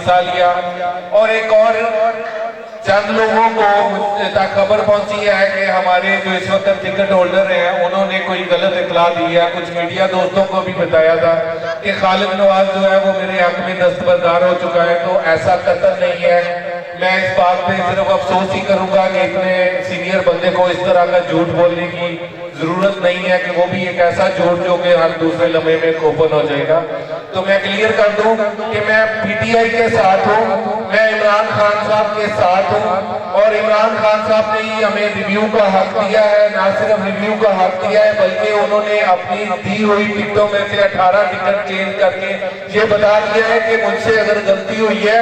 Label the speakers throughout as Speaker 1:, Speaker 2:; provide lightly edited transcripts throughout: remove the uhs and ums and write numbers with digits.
Speaker 1: حصہ لیا، اور ایک اور چند لوگوں کو تک خبر پہنچی ہے کہ ہمارے جو اس وقت ٹکٹ ہولڈر ہیں انہوں نے کوئی غلط اطلاع دی ہے، کچھ میڈیا دوستوں کو بھی بتایا تھا کہ خالد نواز جو ہے وہ میرے حق میں دستبردار ہو چکا ہے، تو ایسا قطعاً نہیں ہے۔ میں اس بات پہ صرف افسوس ہی کروں گا کہ اتنے سینئر بندے کو اس طرح کا جھوٹ بولنے کی ضرورت نہیں ہے، کہ وہ بھی ایک ایسا جھوٹ جو کہ ہر دوسرے لمحے میں اوپن ہو جائے گا۔ تو میں کلیئر کر دوں کہ میں پی ٹی آئی کے ساتھ ہوں، میں عمران خان صاحب کے ساتھ ہوں، اور عمران خان صاحب نے ہی ہمیں ریویو کا حق دیا ہے، نہ صرف ریویو کا حق دیا ہے بلکہ انہوں نے اپنی دی ہوئی ٹکٹوں میں سے 18 ٹکٹ چینج کر کے یہ بتا دیا ہے کہ مجھ سے اگر غلطی ہوئی ہے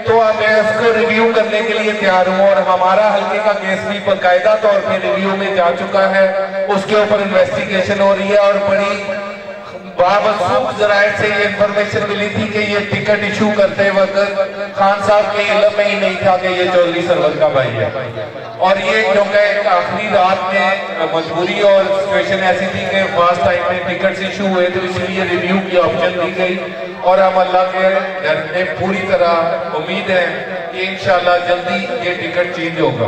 Speaker 1: تو میں اس کو ریویو کرنے کے لیے تیار ہوں، اور ہمارا حلقے کا کیس بھی باقاعدہ طور پہ ریویو میں جا چکا ہے، اس کے اوپر انویسٹیگیشن ہو رہی ہے، اور بڑی باموثوق ذرائع سے یہ انفارمیشن ملی تھی کہ یہ ٹکٹ ایشو کرتے وقت خان صاحب کے علم میں ہی نہیں تھا کہ یہ چودھری سرور کا بھائی ہے، اور یہ جو کہ ایک آخری رات میں مجبوری اور سچویشن ایسی تھی کہ فاسٹ ٹائم میں ٹکٹس ایشو ہوئے، تو اس لیے ریویو کی آپشن دی گئی، اور ہم اللہ کے گھر میں پوری طرح امید ہے کہ انشاءاللہ جلدی یہ ٹکٹ چینج ہوگا۔